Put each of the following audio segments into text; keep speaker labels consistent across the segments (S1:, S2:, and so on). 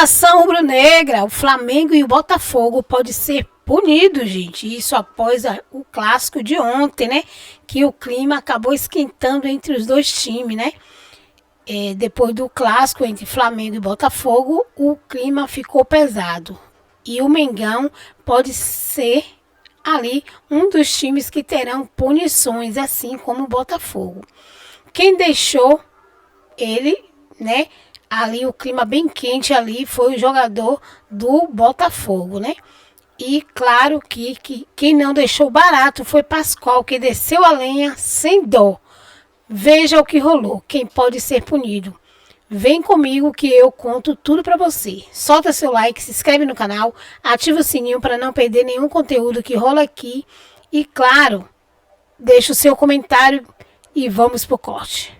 S1: Nação rubro-negra, o Flamengo e o Botafogo podem ser punidos, gente. Isso após o clássico de ontem, né? Que o clima acabou esquentando entre os dois times, né? Depois do clássico entre Flamengo e Botafogo, o clima ficou pesado. E o Mengão pode ser ali um dos times que terão punições, assim como o Botafogo. Quem deixou ele, né? Ali o clima bem quente ali foi o jogador do Botafogo, né? E claro que quem não deixou barato foi Pascoal, que desceu a lenha sem dó. Veja o que rolou, quem pode ser punido. Vem comigo que eu conto tudo para você. Solta seu like, se inscreve no canal, ativa o sininho para não perder nenhum conteúdo que rola aqui. E claro, deixa o seu comentário e vamos pro corte.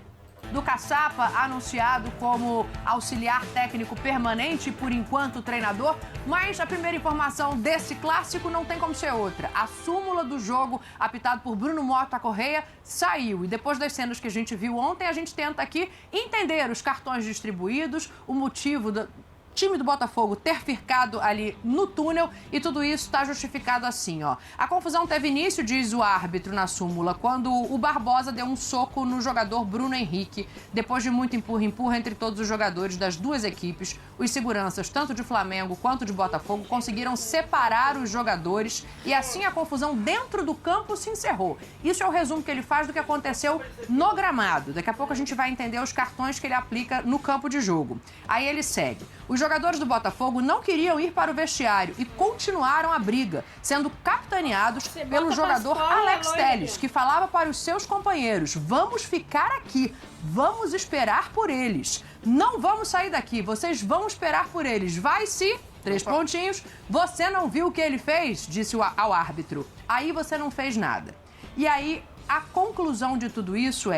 S2: Do Caçapa, anunciado como auxiliar técnico permanente e, por enquanto, treinador. Mas a primeira informação desse clássico não tem como ser outra. A súmula do jogo, apitado por Bruno Mota Correia, saiu. E depois das cenas que a gente viu ontem, a gente tenta aqui entender os cartões distribuídos, o motivo do time do Botafogo ter ficado ali no túnel, e tudo isso está justificado assim, ó. A confusão teve início, diz o árbitro na súmula, quando o Barbosa deu um soco no jogador Bruno Henrique. Depois de muito empurra-empurra entre todos os jogadores das duas equipes, os seguranças, tanto de Flamengo quanto de Botafogo, conseguiram separar os jogadores e assim a confusão dentro do campo se encerrou. Isso é o resumo que ele faz do que aconteceu no gramado. Daqui a pouco a gente vai entender os cartões que ele aplica no campo de jogo. Aí ele segue. Os jogadores do Botafogo não queriam ir para o vestiário e continuaram a briga, sendo capitaneados pelo jogador Alex Telles, que falava para os seus companheiros: vamos ficar aqui, vamos esperar por eles. Não vamos sair daqui, vocês vão esperar por eles. Vai-se, 3 pontinhos, você não viu o que ele fez? Disse ao árbitro. Aí você não fez nada. E aí a conclusão de tudo isso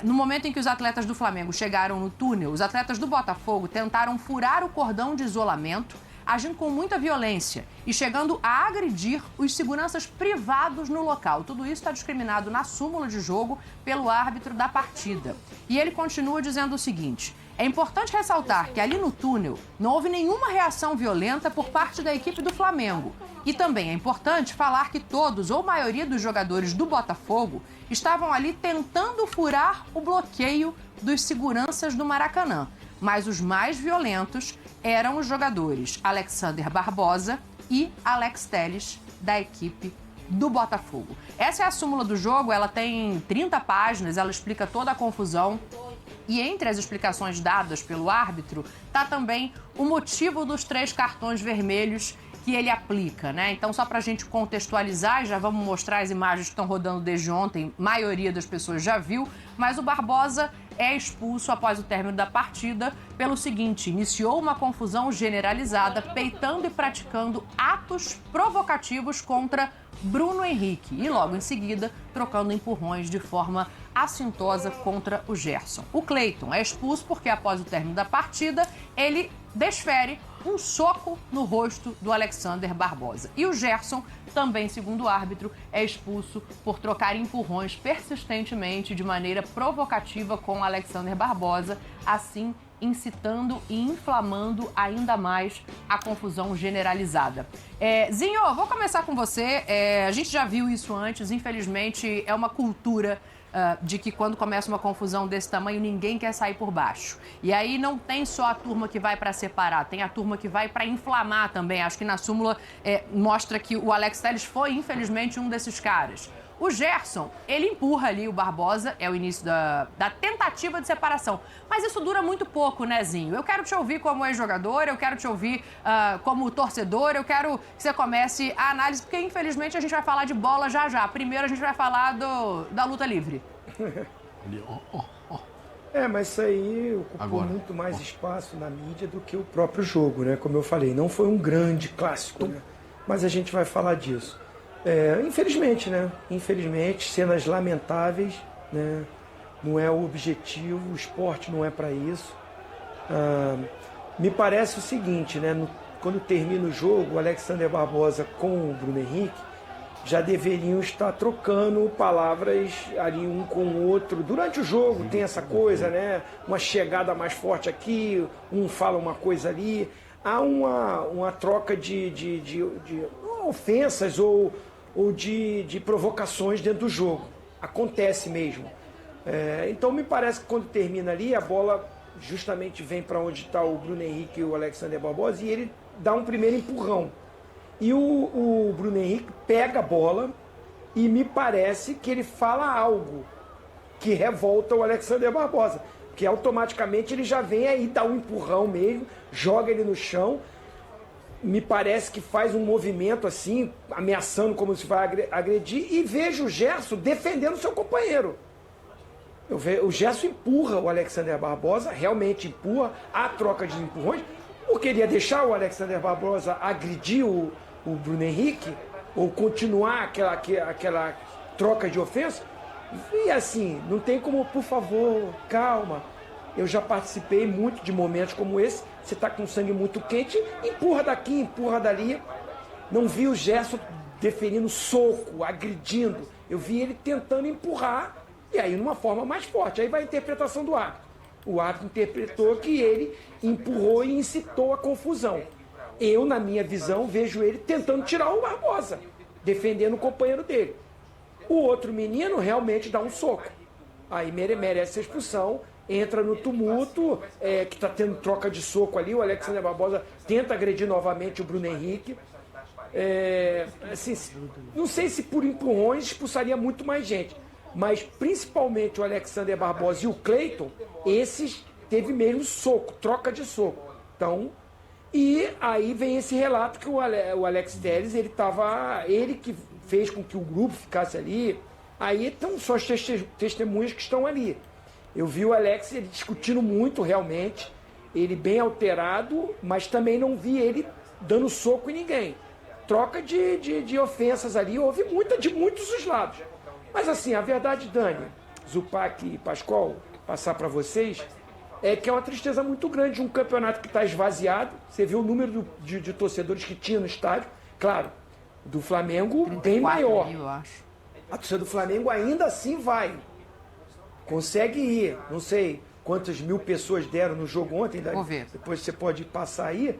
S2: no momento em que os atletas do Flamengo chegaram no túnel, os atletas do Botafogo tentaram furar o cordão de isolamento, agindo com muita violência e chegando a agredir os seguranças privados no local. Tudo isso está discriminado na súmula de jogo pelo árbitro da partida. E ele continua dizendo o seguinte: é importante ressaltar que ali no túnel não houve nenhuma reação violenta por parte da equipe do Flamengo. E também é importante falar que todos ou maioria dos jogadores do Botafogo estavam ali tentando furar o bloqueio dos seguranças do Maracanã. Mas os mais violentos eram os jogadores Alexander Barbosa e Alex Telles, da equipe do Botafogo. Essa é a súmula do jogo, ela tem 30 páginas, ela explica toda a confusão. E entre as explicações dadas pelo árbitro, está também o motivo dos 3 cartões vermelhos que ele aplica, né? Então, só para a gente contextualizar, já vamos mostrar as imagens que estão rodando desde ontem, a maioria das pessoas já viu, mas o Barbosa é expulso após o término da partida pelo seguinte: iniciou uma confusão generalizada, peitando e praticando atos provocativos contra Bruno Henrique e logo em seguida trocando empurrões de forma assintosa contra o Gerson. O Cleiton é expulso porque após o término da partida ele desfere um soco no rosto do Alexander Barbosa. E o Gerson, também segundo o árbitro, é expulso por trocar empurrões persistentemente de maneira provocativa com o Alexander Barbosa, assim incitando e inflamando ainda mais a confusão generalizada. Zinho, vou começar com você. A gente já viu isso antes, infelizmente é uma cultura de que quando começa uma confusão desse tamanho, ninguém quer sair por baixo. E aí não tem só a turma que vai para separar, tem a turma que vai para inflamar também. Acho que na súmula mostra que o Alex Telles foi, infelizmente, um desses caras. O Gerson, ele empurra ali o Barbosa, é o início da tentativa de separação. Mas isso dura muito pouco, né, Zinho? Eu quero te ouvir como ex-jogador, eu quero te ouvir como torcedor, eu quero que você comece a análise, porque infelizmente a gente vai falar de bola já já. Primeiro a gente vai falar da luta livre.
S3: Mas isso aí ocupou muito mais espaço na mídia do que o próprio jogo, né? Como eu falei, não foi um grande clássico, né? Mas a gente vai falar disso. Infelizmente, né? Infelizmente, cenas lamentáveis, né? Não é o objetivo, o esporte não é para isso. Me parece o seguinte, né? Quando termina o jogo, o Alexander Barbosa com o Bruno Henrique, já deveriam estar trocando palavras ali um com o outro. Durante o jogo tem essa coisa, né? Uma chegada mais forte aqui, um fala uma coisa ali. Há uma troca de ofensas ou de provocações dentro do jogo. Acontece mesmo. Então me parece que quando termina ali, a bola justamente vem para onde está o Bruno Henrique e o Alexander Barbosa e ele dá um primeiro empurrão. E o Bruno Henrique pega a bola e me parece que ele fala algo que revolta o Alexander Barbosa. Porque automaticamente ele já vem aí, dá um empurrão mesmo, joga ele no chão. Me parece que faz um movimento assim, ameaçando como se vai agredir. E vejo o Gerson defendendo seu companheiro. O Gerson empurra o Alexander Barbosa, realmente empurra, a troca de empurrões. Porque ele ia deixar o Alexander Barbosa agredir o Bruno Henrique, ou continuar aquela troca de ofensa. E assim, não tem como, por favor, calma. Eu já participei muito de momentos como esse. Você está com sangue muito quente, empurra daqui, empurra dali. Não vi o Gerson deferindo soco, agredindo. Eu vi ele tentando empurrar, e aí numa forma mais forte. Aí vai a interpretação do árbitro. O árbitro interpretou que ele empurrou e incitou a confusão. Eu, na minha visão, vejo ele tentando tirar o Barbosa, defendendo o companheiro dele. O outro menino realmente dá um soco. Aí merece a expulsão, entra no tumulto, que está tendo troca de soco ali. O Alexander Barbosa tenta agredir novamente o Bruno Henrique. Assim, não sei se por empurrões expulsaria muito mais gente, mas principalmente o Alexander Barbosa e o Cleiton, esses teve mesmo soco, troca de soco. Então, e aí vem esse relato que o Alex Telles, ele que fez com que o grupo ficasse ali. Aí estão só as testemunhas que estão ali. Eu vi o Alex ele discutindo muito realmente, ele bem alterado, mas também não vi ele dando soco em ninguém. Troca de ofensas ali, houve de muitos os lados. Mas assim, a verdade, Dani, Zupac e Pascoal, passar para vocês, é que é uma tristeza muito grande de um campeonato que está esvaziado. Você viu o número de torcedores que tinha no estádio. Claro, do Flamengo bem maior.
S2: Eu acho.
S3: A torcida do Flamengo ainda assim vai. Consegue ir. Não sei quantas mil pessoas deram no jogo ontem.
S2: Vou ver.
S3: Depois você pode passar aí.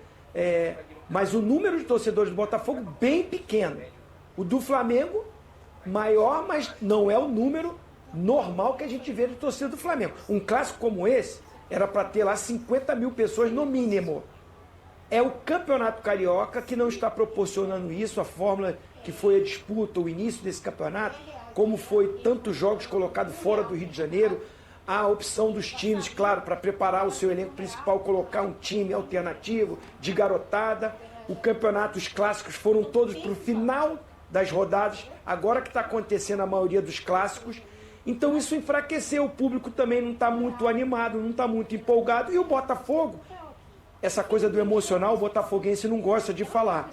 S3: Mas o número de torcedores do Botafogo bem pequeno. O do Flamengo maior, mas não é o número normal que a gente vê de torcida do Flamengo. Um clássico como esse era para ter lá 50 mil pessoas no mínimo. É o Campeonato Carioca que não está proporcionando isso, a fórmula que foi a disputa, o início desse campeonato, como foi tantos jogos colocados fora do Rio de Janeiro, a opção dos times, claro, para preparar o seu elenco principal, colocar um time alternativo, de garotada. O campeonato, os clássicos foram todos para o final das rodadas, agora que está acontecendo a maioria dos clássicos. Então isso enfraqueceu, o público também não está muito animado, não está muito empolgado. E o Botafogo, essa coisa do emocional, o botafoguense não gosta de falar.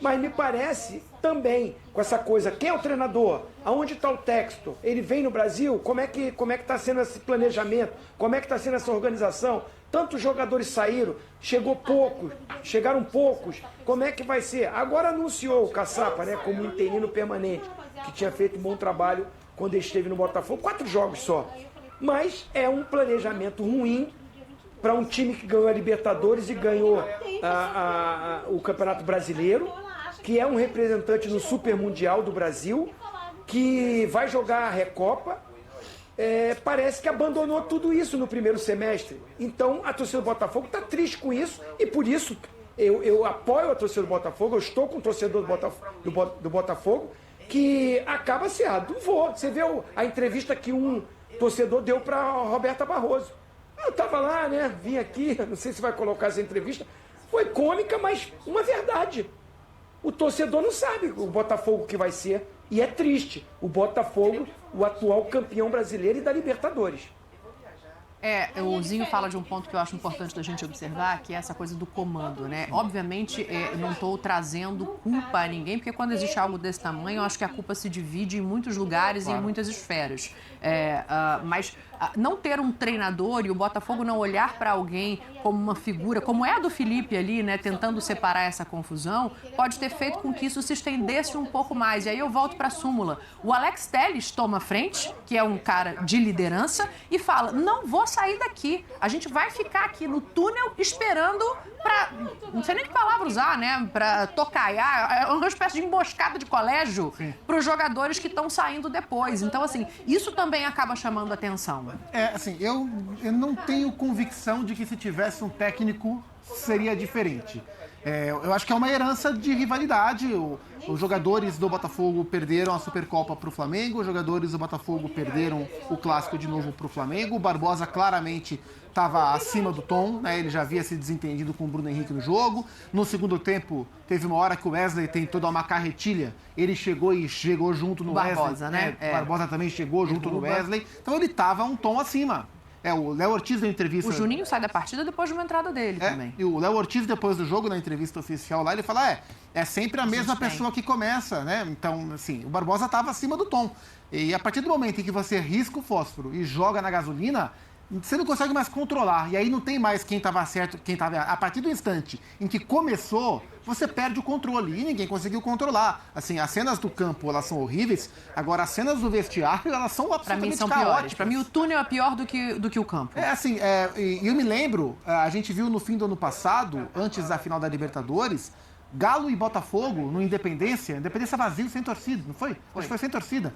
S3: Mas me parece também, com essa coisa, quem é o treinador? Aonde está o texto? Ele vem no Brasil? Como é que está sendo esse planejamento? Como é que está sendo essa organização? Tantos jogadores saíram, chegaram poucos. Como é que vai ser? Agora anunciou o Caçapa, né, como interino permanente, que tinha feito um bom trabalho quando ele esteve no Botafogo, 4 jogos só. Mas é um planejamento ruim para um time que ganhou a Libertadores e ganhou o Campeonato Brasileiro, que é um representante no Super Mundial do Brasil, que vai jogar a Recopa. Parece que abandonou tudo isso no primeiro semestre. Então a torcida do Botafogo está triste com isso e por isso eu apoio a torcida do Botafogo, eu estou com o torcedor do Botafogo, que acaba assim, não vou. Você vê a entrevista que um torcedor deu para Roberta Barroso. Eu estava lá, né? Vim aqui, não sei se vai colocar essa entrevista. Foi cômica, mas uma verdade. O torcedor não sabe o Botafogo que vai ser. E é triste. O Botafogo, o atual campeão brasileiro e da Libertadores.
S2: O Zinho fala de um ponto que eu acho importante da gente observar, que é essa coisa do comando, né? Obviamente, eu não estou trazendo culpa a ninguém, porque quando existe algo desse tamanho, eu acho que a culpa se divide em muitos lugares e em muitas esferas. Mas não ter um treinador e o Botafogo não olhar para alguém como uma figura, como é a do Felipe ali, né, tentando separar essa confusão, pode ter feito com que isso se estendesse um pouco mais. E aí eu volto para a súmula. O Alex Telles toma frente, que é um cara de liderança, e fala, não vou sair daqui. A gente vai ficar aqui no túnel esperando para, não sei nem que palavra usar, né, para tocaiar. É uma espécie de emboscada de colégio para os jogadores que estão saindo depois. Então, assim, isso também acaba chamando atenção.
S4: Assim, eu não tenho convicção de que se tivesse um técnico seria diferente. Eu acho que é uma herança de rivalidade. Os jogadores do Botafogo perderam a Supercopa para o Flamengo, os jogadores do Botafogo perderam o Clássico de novo para o Flamengo. O Barbosa claramente estava acima do tom, né? Ele já havia se desentendido com o Bruno Henrique no jogo. No segundo tempo, teve uma hora que o Wesley tentou dar uma carretilha, ele chegou junto no
S2: Barbosa,
S4: Wesley.
S2: né?
S4: O Barbosa também chegou junto no Wesley. Então ele estava um tom acima. O Léo Ortiz na entrevista...
S2: O Juninho sai da partida depois de uma entrada dele também.
S4: E o Léo Ortiz, depois do jogo, na entrevista oficial lá, ele fala, é sempre a mesma pessoa que começa, né? Então, assim, o Barbosa estava acima do tom. E a partir do momento em que você risca o fósforo e joga na gasolina, você não consegue mais controlar. E aí não tem mais quem estava certo, quem estava errado. A partir do instante em que começou, você perde o controle. E ninguém conseguiu controlar. Assim, as cenas do campo, elas são horríveis. Agora, as cenas do vestiário, elas são absolutamente caóticas.
S2: Piores. Pra mim, o túnel é pior do que o campo.
S4: E eu me lembro, a gente viu no fim do ano passado, antes da final da Libertadores, Galo e Botafogo no Independência vazio, sem torcida, não foi? Acho que foi sem torcida.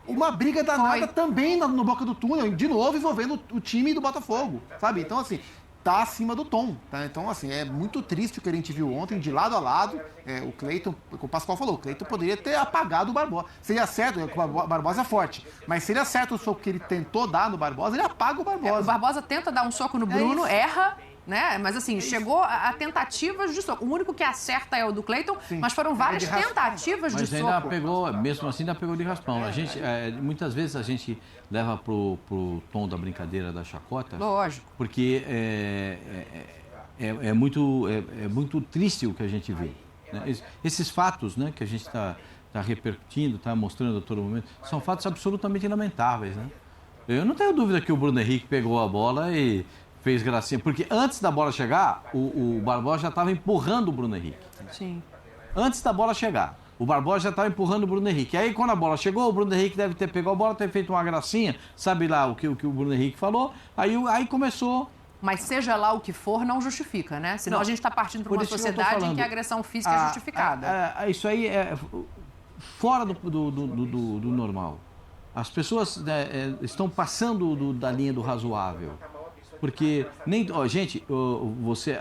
S4: Uma briga danada também no boca do túnel, de novo envolvendo o time do Botafogo, sabe? Então, assim, tá acima do tom, tá? Então, assim, é muito triste o que a gente viu ontem, de lado a lado. O Cleiton, como o Pascoal falou, o Cleiton poderia ter apagado o Barbosa. Seria certo, o Barbosa é forte, mas seria certo o soco que ele tentou dar no Barbosa, ele apaga o Barbosa.
S2: O Barbosa tenta dar um soco no Bruno, erra, né? Mas assim, chegou a tentativas de soco. O único que acerta é o do Cleiton, mas foram várias tentativas de soco.
S5: Mas ainda pegou, mesmo assim, ainda pegou de raspão. A gente, muitas vezes a gente leva pro tom da brincadeira, da chacota.
S2: Lógico.
S5: Porque é muito triste o que a gente vê, né? Esses fatos, né, que a gente está repercutindo, está mostrando a todo momento, são fatos absolutamente lamentáveis, né? Eu não tenho dúvida que o Bruno Henrique pegou a bola e fez gracinha, porque antes da bola chegar, o Barbosa já estava empurrando o Bruno Henrique.
S2: Sim.
S5: Antes da bola chegar, o Barbosa já estava empurrando o Bruno Henrique. Aí, quando a bola chegou, o Bruno Henrique deve ter pegado a bola, ter feito uma gracinha, sabe lá o que o Bruno Henrique falou, aí começou...
S2: Mas seja lá o que for, não justifica, né? Senão a gente está partindo para uma sociedade em que a agressão física é justificada.
S5: Isso aí é fora do normal. As pessoas, né, estão passando da linha do razoável. Porque gente,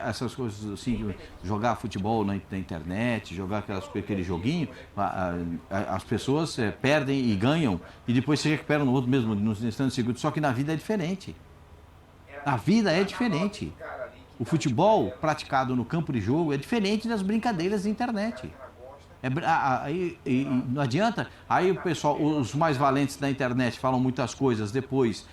S5: essas coisas assim, jogar futebol na internet, jogar aquele joguinho, as pessoas perdem e ganham e depois se recuperam no outro mesmo, nos instantes segundos. Só que na vida é diferente. A vida é diferente. O futebol praticado no campo de jogo é diferente das brincadeiras da internet. Não adianta. Aí o pessoal, os mais valentes da internet falam muitas coisas, depois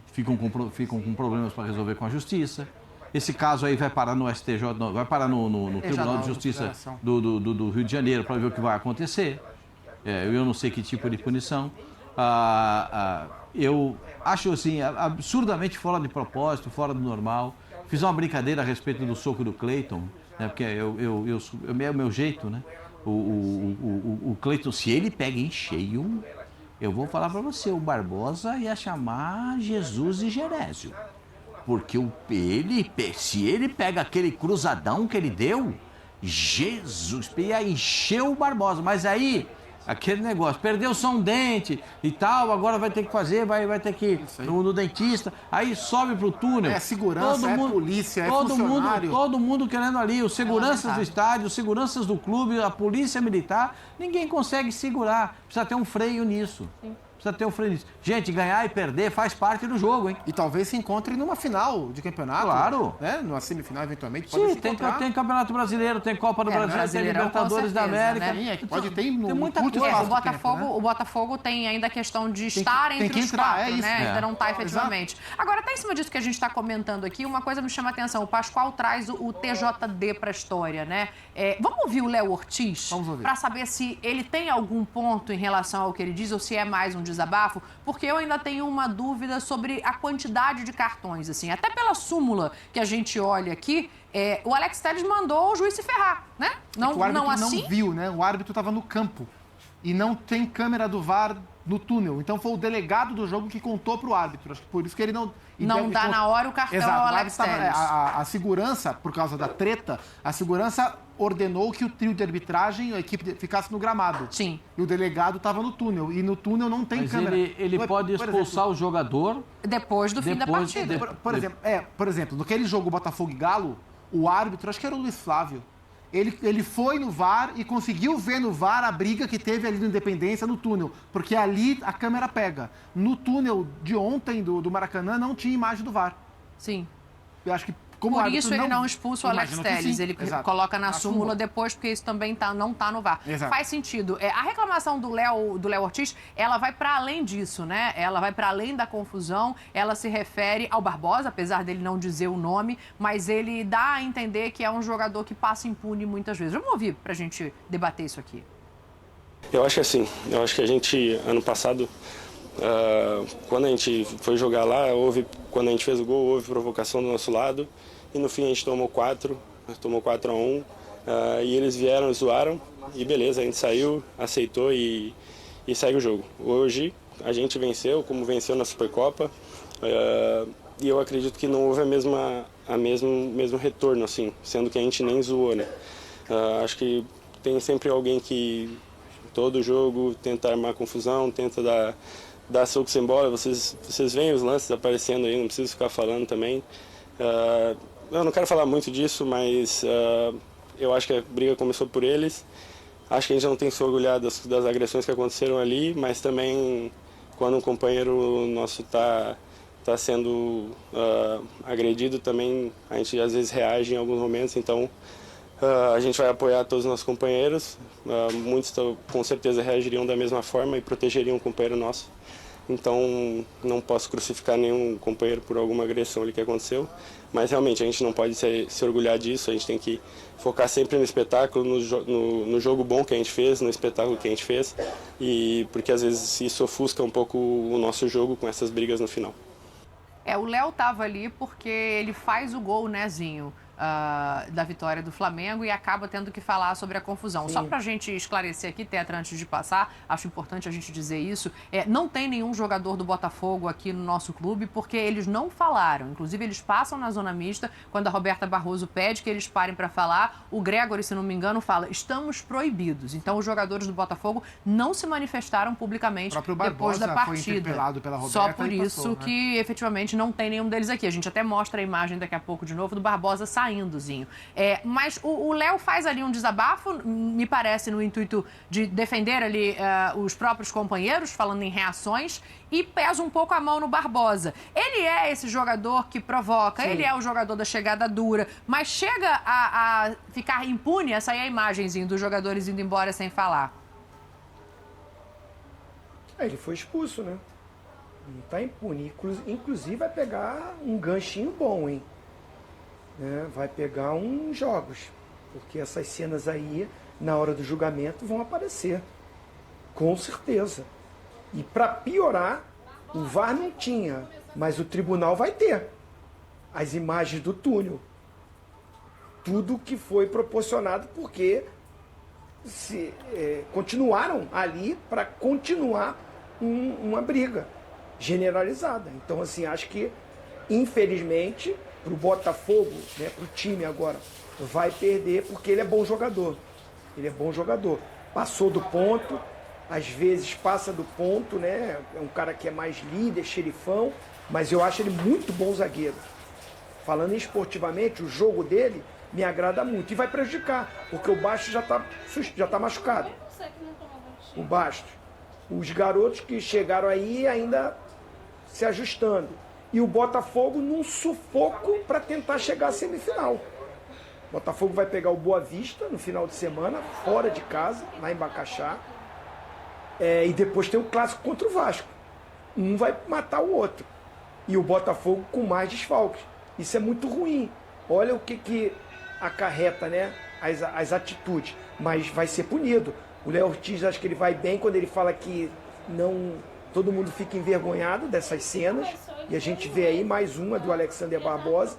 S5: ficam com problemas para resolver com a justiça. Esse caso aí vai parar no STJ, vai parar no Tribunal de Justiça do Rio de Janeiro para ver o que vai acontecer. Eu não sei que tipo de punição. Eu acho assim, absurdamente fora de propósito, fora do normal. Fiz uma brincadeira a respeito do soco do Cleiton, né, porque é o meu jeito, né? O Cleiton, se ele pega em cheio, eu vou falar para você, o Barbosa ia chamar Jesus e Gerésio. Porque se ele pega aquele cruzadão que ele deu, Jesus, ia encher o Barbosa. Mas aí, aquele negócio, perdeu só um dente e tal, agora vai ter que fazer, vai ter que ir no dentista, aí sobe pro túnel.
S4: É segurança, polícia, funcionário.
S5: Todo mundo querendo ali, os seguranças do estádio, os seguranças do clube, a polícia militar, ninguém consegue segurar. Precisa ter um freio nisso. precisa ter o freio nisso. Gente, ganhar e perder faz parte do jogo, hein?
S4: E talvez se encontre numa final de campeonato.
S5: Claro.
S4: Né? Numa semifinal, eventualmente.
S5: Sim, tem Campeonato Brasileiro, tem Copa do Brasil, tem Libertadores da América.
S2: Né?
S4: Pode ter
S5: muita
S4: curto
S5: coisa.
S4: espaço
S2: O
S4: de tempo, né?
S2: O Botafogo tem ainda a questão de estar entre os quatro, né? Ainda não está efetivamente. Agora, até em cima disso que a gente está comentando aqui, uma coisa me chama a atenção. O Pascoal traz o TJD para a história, né? Vamos ouvir o Léo Ortiz para saber se ele tem algum ponto em relação ao que ele diz ou se é mais um desabafo, porque eu ainda tenho uma dúvida sobre a quantidade de cartões, assim. Até pela súmula que a gente olha aqui, o Alex Telles mandou o juiz se ferrar, né? Não,
S4: o árbitro
S2: assim?
S4: não viu, né? O árbitro estava no campo e não tem câmera do VAR no túnel. Então foi o delegado do jogo que contou para o árbitro. Acho que por isso que ele não...
S2: Não dá na hora o cartão ao Alex Telles.
S4: A segurança, por causa da treta, a segurança ordenou que o trio de arbitragem, a equipe, ficasse no gramado.
S2: Sim.
S4: E o delegado estava no túnel. E no túnel não tem
S5: Mas
S4: câmera.
S5: ele pode expulsar o jogador...
S2: Depois do fim da partida.
S4: Por exemplo, naquele jogo Botafogo e Galo, o árbitro, acho que era o Luiz Flávio, ele foi no VAR e conseguiu ver no VAR a briga que teve ali no Independência, no túnel. Porque ali a câmera pega. No túnel de ontem, do Maracanã, não tinha imagem do VAR.
S2: Sim.
S4: Eu acho que, como
S2: por isso ele não expulsa o Alex Telles. Ele coloca na súmula depois, porque isso também não está no VAR.
S4: Exato.
S2: Faz sentido. A reclamação do Léo Ortiz, ela vai para além disso, né? Ela vai para além da confusão. Ela se refere ao Barbosa, apesar dele não dizer o nome, mas ele dá a entender que é um jogador que passa impune muitas vezes. Vamos ouvir para a gente debater isso aqui.
S6: Eu acho que assim, eu acho que a gente, ano passado, quando a gente foi jogar lá, quando a gente fez o gol, houve provocação do nosso lado e no fim a gente tomou 4-1 e eles vieram e zoaram e beleza, a gente saiu, aceitou e segue o jogo. Hoje a gente venceu, como venceu na Supercopa, e eu acredito que não houve mesmo retorno, assim, sendo que a gente nem zoou, né? Acho que tem sempre alguém que todo jogo tenta armar confusão, tenta dar soco sem bola. Vocês veem os lances aparecendo aí, não preciso ficar falando também. Eu não quero falar muito disso, mas eu acho que a briga começou por eles. Acho que a gente não tem que se orgulhar das agressões que aconteceram ali, mas também quando um companheiro nosso está sendo agredido também, a gente às vezes reage em alguns momentos, então a gente vai apoiar todos os nossos companheiros. Muitos com certeza reagiriam da mesma forma e protegeriam um companheiro nosso. Então não posso crucificar nenhum companheiro por alguma agressão ali que aconteceu, mas realmente a gente não pode se orgulhar disso, a gente tem que focar sempre no espetáculo, no jogo bom que a gente fez, no espetáculo que a gente fez, e porque às vezes isso ofusca um pouco o nosso jogo com essas brigas no final.
S2: O Léo estava ali porque ele faz o gol, né, Zinho? Da vitória do Flamengo e acaba tendo que falar sobre a confusão. Sim. Só para a gente esclarecer aqui, Tetra, antes de passar, acho importante a gente dizer isso, não tem nenhum jogador do Botafogo aqui no nosso clube porque eles não falaram. Inclusive, eles passam na zona mista, quando a Roberta Barroso pede que eles parem para falar, o Gregory, se não me engano, fala, estamos proibidos. Então, os jogadores do Botafogo não se manifestaram publicamente depois da partida.
S4: Foi interpelado pela Roberta.
S2: Só por isso passou, que, efetivamente, não tem nenhum deles aqui. A gente até mostra a imagem daqui a pouco de novo do Barbosa saindo. Mas o Léo faz ali um desabafo, me parece, no intuito de defender ali os próprios companheiros, falando em reações, e pesa um pouco a mão no Barbosa. Ele é esse jogador que provoca, Sim. Ele é o jogador da chegada dura, mas chega a ficar impune, essa aí é a imagenzinha dos jogadores indo embora sem falar.
S3: Ele foi expulso, né? Não está impune. Inclusive vai pegar um ganchinho bom, hein? Vai pegar uns jogos, porque essas cenas aí, na hora do julgamento, vão aparecer, com certeza. E para piorar, o VAR não tinha, mas o tribunal vai ter as imagens do túnel. Tudo que foi proporcionado porque continuaram ali para continuar uma briga generalizada. Então, assim, acho que, infelizmente, para o Botafogo, né, para o time agora, vai perder porque ele é bom jogador. Ele é bom jogador. Passou do ponto, às vezes passa do ponto, né? É um cara que é mais líder, xerifão, mas eu acho ele muito bom zagueiro. Falando esportivamente, o jogo dele me agrada muito e vai prejudicar, porque o Bastos já tá machucado. O Bastos. Os garotos que chegaram aí ainda se ajustando. E o Botafogo num sufoco para tentar chegar à semifinal. O Botafogo vai pegar o Boa Vista no final de semana, fora de casa, lá em Bacaxá. E depois tem o clássico contra o Vasco. Um vai matar o outro. E o Botafogo com mais desfalques. Isso é muito ruim. Olha o que acarreta, né, as atitudes. Mas vai ser punido. O Léo Ortiz, acho que ele vai bem quando ele fala que não, todo mundo fica envergonhado dessas cenas. E a gente vê aí mais uma do Alexander Barbosa.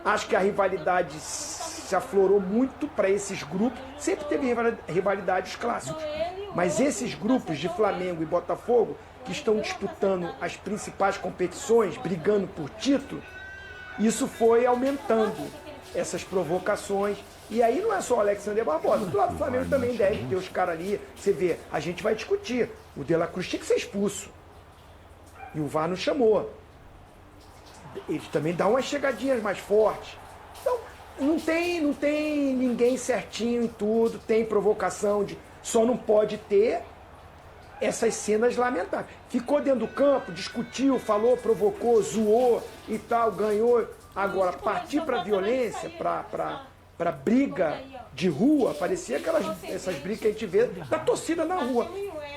S3: Acho que a rivalidade se aflorou muito para esses grupos. Sempre teve rivalidade os clássicos. Mas esses grupos de Flamengo e Botafogo, que estão disputando as principais competições, brigando por título, isso foi aumentando essas provocações. E aí não é só o Alexander Barbosa. Do lado do Flamengo também deve ter os caras ali. Você vê, a gente vai discutir. O De La Cruz tinha que ser expulso. E o VAR não chamou. Ele também dá umas chegadinhas mais fortes. Então, não tem ninguém certinho em tudo. Tem provocação, só não pode ter essas cenas lamentáveis. Ficou dentro do campo, discutiu, falou, provocou, zoou e tal, ganhou. Agora, partir para violência, para briga de rua, parecia essas brigas que a gente vê da torcida na rua.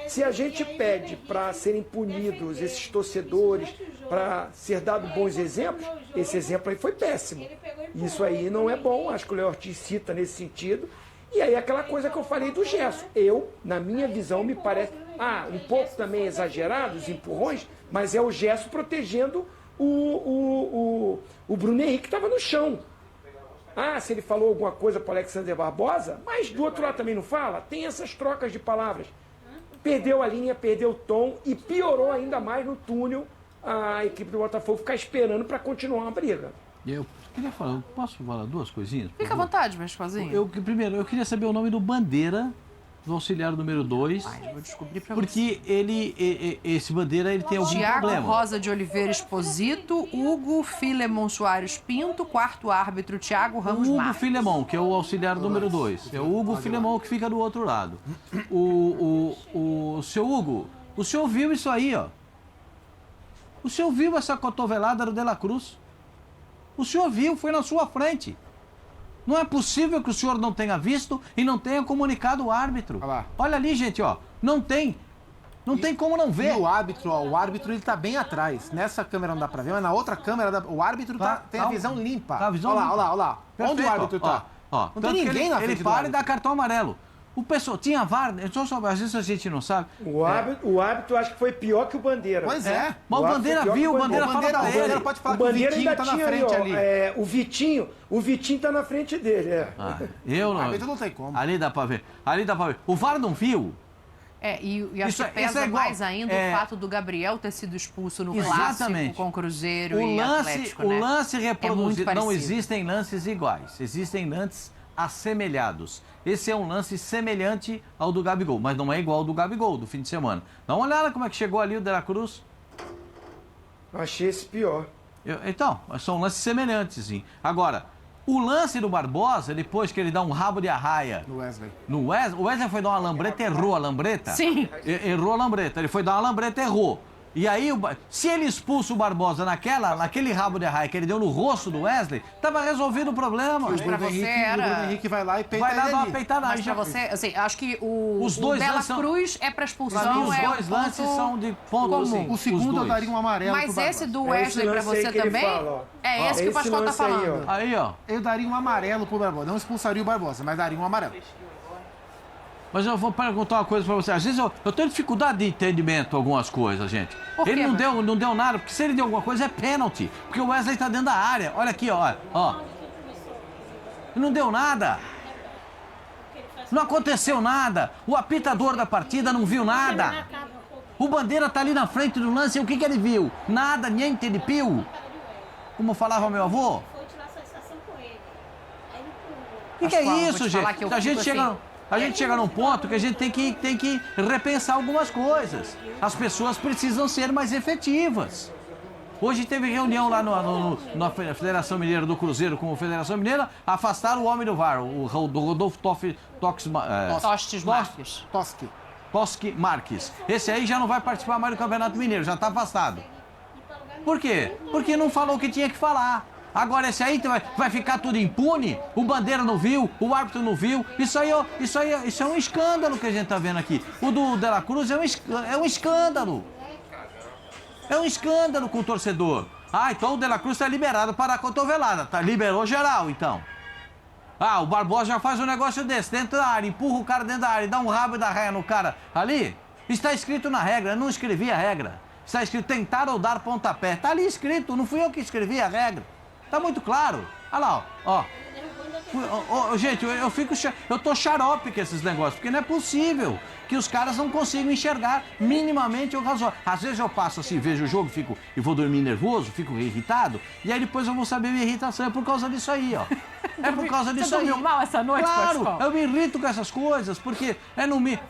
S3: Se a gente pede para serem punidos esses torcedores, para ser dado bons exemplos, esse exemplo aí foi péssimo. Isso aí não é bom, acho que o Léo Ortiz cita nesse sentido. E aí aquela coisa que eu falei do Gerson. Na minha visão, me parece, um pouco também exagerado, os empurrões, mas é o Gerson protegendo o Bruno Henrique que estava no chão. Se ele falou alguma coisa para o Alexander Barbosa, mas do outro lado também não fala, tem essas trocas de palavras. Perdeu a linha, perdeu o tom e piorou ainda mais no túnel a equipe do Botafogo ficar esperando para continuar a briga.
S5: Eu queria falar, posso falar duas coisinhas?
S2: Fica à vontade, Vescozinho.
S5: Primeiro, eu queria saber o nome do Bandeira, do auxiliar número 2.
S2: Vou descobrir pra
S5: porque esse Bandeira, ele tem algum
S2: Tiago
S5: problema.
S2: Rosa de Oliveira Exposito, Hugo Filemon Soares Pinto, quarto árbitro Tiago Ramos
S5: Hugo
S2: Marques.
S5: Filemon, que é o auxiliar número 2. É o Hugo Filemon que fica do outro lado. O seu Hugo, o senhor viu isso aí, ó. O senhor viu essa cotovelada do De La Cruz? O senhor viu, foi na sua frente. Não é possível que o senhor não tenha visto e não tenha comunicado o árbitro. Olha ali, gente, ó. Não tem como não ver.
S4: E o árbitro ele tá bem atrás. Nessa câmera não dá pra ver, mas na outra câmera o árbitro tem a visão limpa.
S5: Tá, a visão
S4: olha
S5: limpa.
S4: lá, olha lá. Onde o árbitro tá?
S5: Ó,
S4: não tem ninguém na frente
S5: ele
S4: do
S5: para e
S4: árbitro.
S5: dá cartão amarelo. O pessoal tinha VAR, às vezes a gente não sabe.
S3: O árbitro acho que foi pior que o Bandeira.
S4: Pois é.
S5: Mas o Bandeira viu, o Bandeira fala pra ele.
S4: Bandeira pode falar
S3: O
S4: que o
S3: Bandeira
S4: Vitinho
S3: ainda
S4: tá na
S3: tinha
S4: frente
S3: ali,
S4: ali.
S3: O Vitinho tá na frente dele.
S5: Eu não.
S4: O árbitro não tem como.
S5: Ali dá pra ver. O VAR não viu.
S2: E acho que pesa
S5: igual,
S2: mais ainda o fato do Gabriel ter sido expulso no clássico com o Cruzeiro e Atlético,
S5: O lance reproduzido. Não
S2: parecido.
S5: existem lances iguais. Existem lances assemelhados. Esse é um lance semelhante ao do Gabigol, mas não é igual ao do Gabigol, do fim de semana. Dá uma olhada como é que chegou ali o De La Cruz.
S3: Achei esse pior.
S5: Então, são lances semelhantes, sim. Agora, o lance do Barbosa, depois que ele dá um rabo de arraia...
S4: No Wesley.
S5: O Wesley foi dar uma lambreta, errou a lambreta?
S2: Sim.
S5: Errou a lambreta. Ele foi dar uma lambreta, errou. E aí, se ele expulsa o Barbosa naquele rabo de arraia que ele deu no rosto do Wesley, tava resolvido o problema.
S4: O Bruno Henrique vai lá e peita
S5: Vai lá
S4: ele
S5: dar uma
S4: ali.
S5: peitada.
S2: Mas pra você, assim, acho que
S5: Os
S2: o
S5: dois
S2: Dela
S5: lances são-
S2: Cruz é pra expulsão,
S5: Os
S2: é
S5: dois
S2: um
S5: lances
S2: ponto
S5: são de ponto
S2: comum.
S5: assim,
S4: O segundo
S5: os
S4: eu
S5: dois.
S4: daria um amarelo pro
S2: Mas
S4: Barbosa.
S2: esse do
S3: É esse
S2: Wesley pra
S3: lance aí
S2: você
S3: que ele
S2: também
S3: fala, ó.
S2: é esse que o
S3: Esse
S2: Pascoal tá
S3: lance aí,
S2: falando.
S3: ó.
S5: Aí, ó.
S4: Eu daria um amarelo pro Barbosa. Não expulsaria o Barbosa, mas daria um amarelo.
S5: Mas eu vou perguntar uma coisa pra você. Às vezes eu tenho dificuldade de entendimento com algumas coisas, gente.
S2: Por quê,
S5: Ele não
S2: mas-
S5: deu nada, porque se ele deu alguma coisa é pênalti. Porque o Wesley tá dentro da área. Olha aqui, ó. Ele não deu nada. Não aconteceu nada. O apitador da partida não viu nada. O Bandeira tá ali na frente do lance e o que ele viu? Nada, niente de piu. Como falava meu avô.
S1: Foi tirar satisfação com ele. Aí ele pulou.
S5: O que é
S2: Pascoal, vou
S5: isso,
S2: te falar
S5: gente?
S2: que eu
S5: A gente
S2: fico
S5: chega,
S2: assim.
S5: a gente chega num ponto que a gente tem que repensar algumas coisas. As pessoas precisam ser mais efetivas. Hoje teve reunião lá na Federação Mineira do Cruzeiro com a Federação Mineira, afastaram o homem do VAR, o Rodolfo
S2: Tostes Marques.
S4: Toski.
S5: Toschi Marques. Esse aí já não vai participar mais do Campeonato Mineiro, já está afastado. Por quê? Porque não falou o que tinha que falar. Agora esse aí vai ficar tudo impune? O Bandeira não viu, o árbitro não viu. Isso é um escândalo que a gente está vendo aqui. O do De La Cruz é um escândalo. É um escândalo com o torcedor. Ah, então o De La Cruz está liberado para a cotovelada. Liberou geral, então. Ah, o Barbosa já faz um negócio desse, dentro da área, empurra o cara dentro da área, dá um rabo e dá raia no cara ali. Está escrito na regra, eu não escrevi a regra. Está escrito tentar ou dar pontapé. Está ali escrito, não fui eu que escrevi a regra. Está muito claro. Olha lá, ó. Gente, eu tô xarope com esses negócios, porque não é possível que os caras não consigam enxergar minimamente o razoável. Às vezes eu passo assim, vejo o jogo e vou dormir nervoso, fico irritado, e aí depois eu vou saber minha irritação. É por causa disso aí, ó. É por causa disso aí.
S2: Você dormiu mal essa noite,
S5: Claro,
S2: Pascoal?
S5: eu me irrito com essas coisas, porque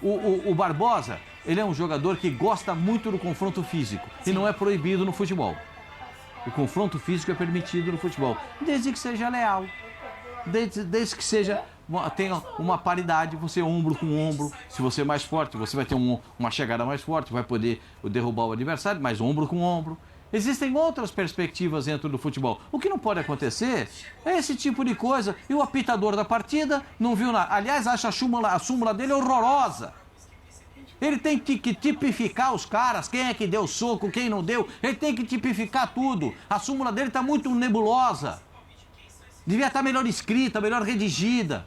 S5: o Barbosa, ele é um jogador que gosta muito do confronto físico, e não é proibido no futebol. O confronto físico é permitido no futebol, desde que seja leal. Desde que tenha uma paridade, você ombro com ombro. Se você é mais forte, você vai ter uma chegada mais forte, vai poder derrubar o adversário, mas ombro com ombro. Existem outras perspectivas dentro do futebol. O que não pode acontecer é esse tipo de coisa. E o apitador da partida não viu nada. Aliás, acha a súmula dele horrorosa. Ele tem que tipificar os caras, quem é que deu soco, quem não deu. Ele tem que tipificar tudo. A súmula dele está muito nebulosa. Devia estar melhor escrita, melhor redigida.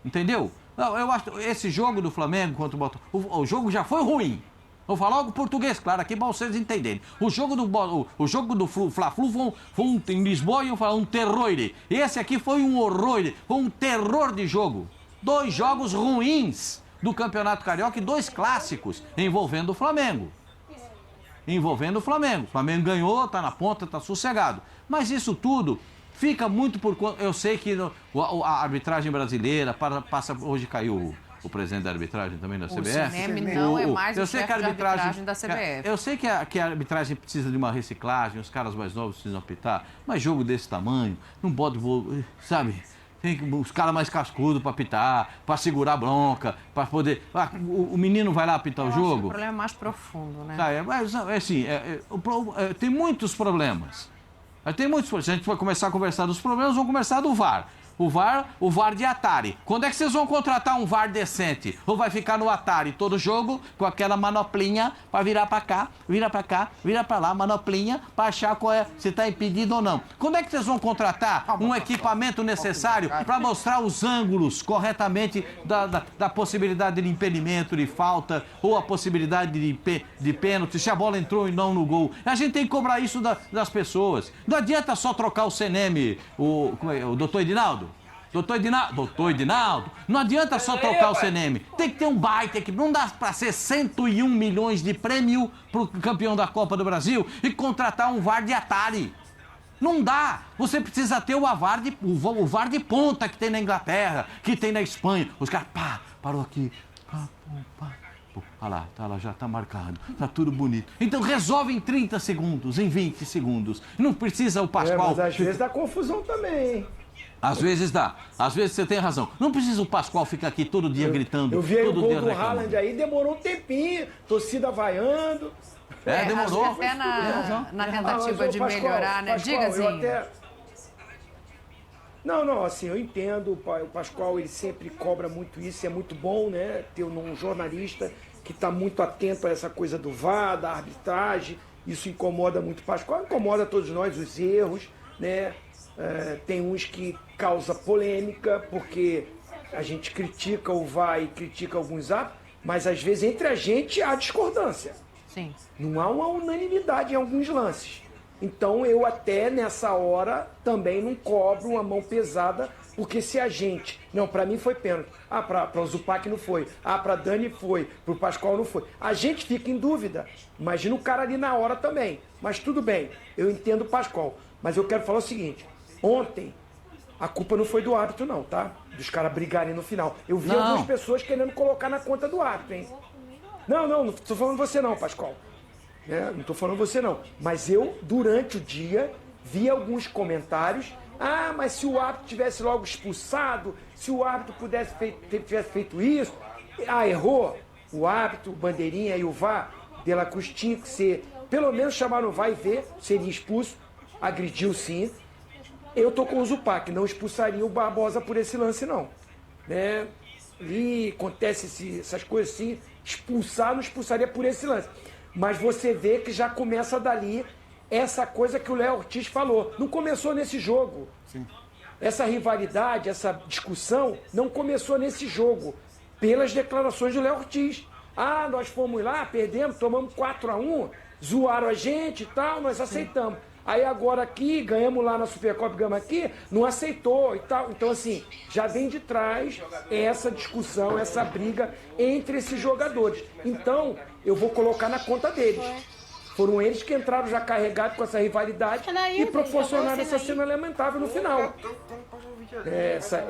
S5: Entendeu? Não, eu acho esse jogo do Flamengo contra o Botafogo, o jogo já foi ruim. Vou falar logo português, claro, aqui para vocês entenderem. O jogo do Fla-Flu foi em Lisboa, eu falo, um terror. Esse aqui foi um horror, foi um terror de jogo. 2 jogos ruins do Campeonato Carioca e 2 clássicos envolvendo o Flamengo. O Flamengo ganhou, tá na ponta, tá sossegado. Mas isso tudo fica muito por conta. Eu sei que a arbitragem brasileira passa. Hoje caiu o presidente da arbitragem também da CBF.
S2: O CNM não é mais o chefe de arbitragem da CBF.
S5: Eu sei que a arbitragem precisa de uma reciclagem, os caras mais novos precisam apitar, mas jogo desse tamanho, não pode, sabe? Tem os caras mais cascudos para apitar, para segurar a bronca, para poder. O menino vai lá apitar o jogo.
S2: O problema é mais profundo, né?
S5: Mas assim, tem muitos problemas. Se a gente for começar a conversar dos problemas, vamos conversar do VAR. O VAR de Atari. Quando é que vocês vão contratar um VAR decente? Ou vai ficar no Atari todo jogo com aquela manoplinha para virar para cá, vira para lá, manoplinha para achar se está impedido ou não? Quando é que vocês vão contratar um equipamento necessário para mostrar os ângulos corretamente da possibilidade de impedimento, de falta ou a possibilidade de pênalti, se a bola entrou e não no gol? A gente tem que cobrar isso das pessoas. Não adianta só trocar o CNM, o doutor Edinaldo. Doutor Edinaldo, não adianta só trocar o CNM. Tem que ter um baita equipe. Não dá para ser 101 milhões de prêmio pro campeão da Copa do Brasil e contratar um VAR de Atari. Não dá. Você precisa ter o VAR de ponta que tem na Inglaterra, que tem na Espanha. Os caras, parou aqui. Olha lá, já tá marcado, tá tudo bonito. Então resolve em 30 segundos, em 20 segundos. Não precisa o Pascoal...
S3: Mas às vezes dá confusão também, hein?
S5: Às vezes dá, às vezes você tem razão. Não precisa o Pascoal ficar aqui todo dia gritando.
S3: Eu vi aí o
S5: todo
S3: gol
S5: dia
S3: do Haaland aí, demorou um tempinho, torcida vaiando.
S5: Demorou.
S2: Até na tentativa de melhorar, né?
S3: Pascoal,
S2: Diga,
S3: Não, assim, eu entendo, o Pascoal, ele sempre cobra muito isso, é muito bom, né, ter um jornalista que está muito atento a essa coisa do VAR, da arbitragem, isso incomoda muito o Pascoal, incomoda todos nós, os erros, né, tem uns que causa polêmica, porque a gente critica o VAR e critica alguns atos, mas às vezes entre a gente há discordância.
S2: Sim.
S3: Não há uma unanimidade em alguns lances. Então eu até nessa hora também não cobro uma mão pesada, porque se a gente... Não, para mim foi pênalti. Para o Zupac não foi. Para Dani foi. Para o Pascoal não foi. A gente fica em dúvida. Imagina o cara ali na hora também. Mas tudo bem, eu entendo o Pascoal. Mas eu quero falar o seguinte. Ontem, a culpa não foi do árbitro não, tá? Dos caras brigarem no final. Eu vi algumas pessoas querendo colocar na conta do árbitro, hein? Não estou falando você não, Pascoal. Não estou falando você não. Mas eu, durante o dia, vi alguns comentários. Mas se o árbitro tivesse logo expulsado, se o árbitro tivesse feito isso, errou. o árbitro, o bandeirinha e o VAR, De La Cruz tinha que ser, pelo menos chamar no VAR e ver, seria expulso, agrediu sim. Eu tô com o Zupac, não expulsaria o Barbosa por esse lance não. Né? Ali acontece essas coisas assim, expulsar, não expulsaria por esse lance. Mas você vê que já começa dali essa coisa que o Léo Ortiz falou. Não começou nesse jogo.
S4: Sim.
S3: Essa rivalidade, essa discussão não começou nesse jogo. Pelas declarações do Léo Ortiz. Ah, nós fomos lá, perdemos, tomamos 4-1, zoaram a gente e tal, nós aceitamos. Aí agora aqui, ganhamos lá na Supercopa, ganhamos aqui, não aceitou e tal. Então assim, já vem de trás essa discussão, essa briga entre esses jogadores. Então, eu vou colocar na conta deles. Foram eles que entraram já carregados com essa rivalidade e proporcionaram essa cena lamentável no final.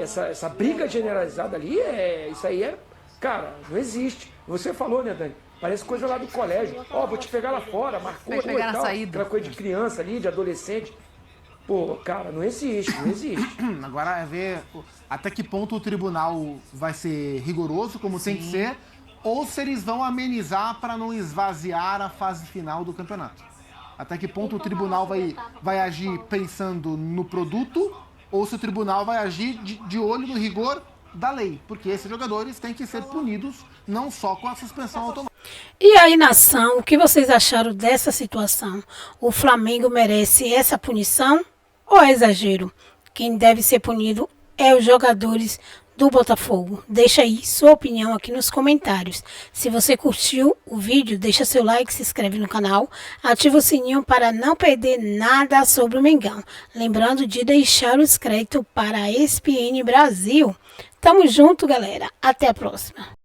S3: Essa briga generalizada ali, isso aí é... Cara, não existe. Você falou, né, Dani? Parece coisa lá do colégio. Ó, vou te pegar lá fora, marcou e tal. Aquela coisa de criança ali, de adolescente. Pô, cara, não existe, não existe.
S4: Agora é ver até que ponto o tribunal vai ser rigoroso, como tem que ser, ou se eles vão amenizar para não esvaziar a fase final do campeonato. Até que ponto o tribunal vai agir pensando no produto, ou se o tribunal vai agir de olho no rigor da lei, porque esses jogadores têm que ser punidos não só com a suspensão automática.
S1: E aí, nação, o que vocês acharam dessa situação? O Flamengo merece essa punição ou é exagero? Quem deve ser punido é os jogadores do Botafogo. Deixa aí sua opinião aqui nos comentários. Se você curtiu o vídeo, deixa seu like, se inscreve no canal, ativa o sininho para não perder nada sobre o Mengão. Lembrando de deixar o inscrito para a ESPN Brasil. Tamo junto, galera. Até a próxima.